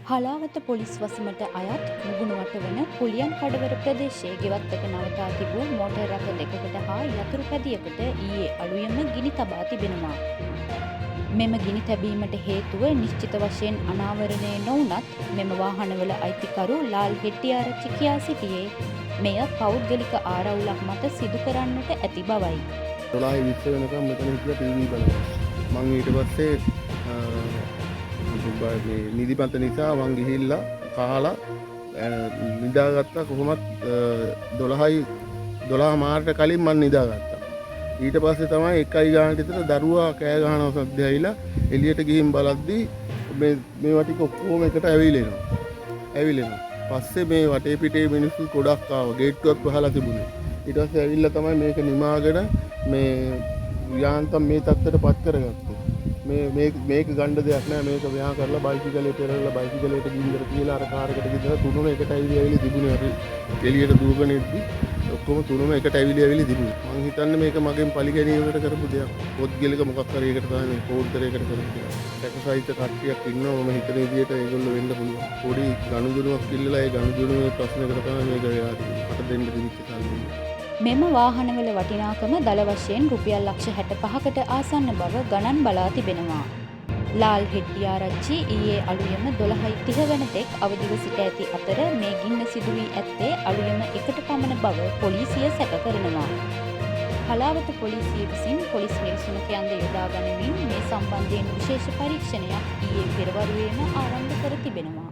Halawatha police වසමට අයත් මුගුණුවට වන කුලියන් කඩවර ප්‍රදේශයේ ගෙවත්තක නවතා තිබූ මෝටර් රථ දෙකකට හා යතුරු පැදියකට ඊයේ අලුයම ගිනි තබා තිබෙනවා. මෙම ගිනි තැබීමට හේතුව නිශ්චිත වශයෙන් අනාවරණය නොවුනත් මෙම වාහනවල අයිතිකරු ලාල් හෙට්ටිආරච්චි කියා සිටියේ මෙය පෞද්ගලික ආරවුලක් මත සිදු කරන්නට ඇති බවයි. 12:20 වෙනකම් මෙතන හිටියා ටීවී බලනවා. මම ඊට පස්සේ නිදිමත නිසා මං ගිහිල්ලා කාලා නිදාගත්තා. කොහොමත් 12 මාර්ට කලින් මං නිදාගත්තා. ඊට පස්සේ තමයි 1යි ගානට විතර දරුවා කෑ ගහනවා සද්ද ඇවිල්ලා එළියට ගිහින් බලද්දි මේවා ටික ඔක්කොම එකට ඇවිලෙනවා. පස්සේ මේ වටේ පිටේ මිනිස්සු ගොඩක් ආවා. ගේට්ටුවක් වහලා තිබුණේ. ඊට පස්සේ ඇවිල්ලා තමයි මේක නිමාගෙන මේ යාන්තම් මේ තත්ත්වයට පත් කරගත්තේ. මේක ගන්න දෙයක් නෑ. මේක මෙහා කරලා බයිසිකලේ පෙරලා බයිසිකලේට ගින්දර තියලා අර කාර් එකට ගින්දර තුනම එකට ඇවිලි තිබුණේ. අර එළියට දුවගෙන ඉද්දි ඔක්කොම තුනම එකට ඇවිලි තිබුණේ. මං හිතන්නේ මේක මගෙන් පලි ගැනීමකට කරපු දෙයක්. පොත් ගෙලක මොකක් හරි එකට තමයි මේ කෝඩ්තරයකට කරපු දෙයක්. සැකසහිත කට්ටියක් ඉන්නවා. මම හිතන විදිහට ඒගොල්ලෝ වෙන්න පුළුවන්. පොඩි ගනුදෙනුවක් ඉල්ලලා ඒ ගනුදෙනුවේ ප්‍රශ්නකට තමයි මේක වෙලා තියෙන්නේ. අත දෙන්න දෙවිච්ච සල්ලි. මෙම වාහනවල වටිනාකම දල වශයෙන් රුපියල් ලක්ෂ 65කට ආසන්න බව ගණන් බලා තිබෙනවා. ලාල් හෙට්ටිආරච්චි ඊයේ අලුයම 12:30 වන තෙක් අවදිව සිට ඇති අතර මේ ගින්න සිදු වී ඇත්තේ අලුයම එකට පමණ බව පොලිසිය සැක කරනවා. හලාවත පොලිසිය විසින් පොලිස් නිරීක්ෂණකයන්ද යොදා ගනිමින් මේ සම්බන්ධයෙන් විශේෂ පරීක්ෂණයක් ඊයේ පෙරවරුවේම ආරම්භ කර තිබෙනවා.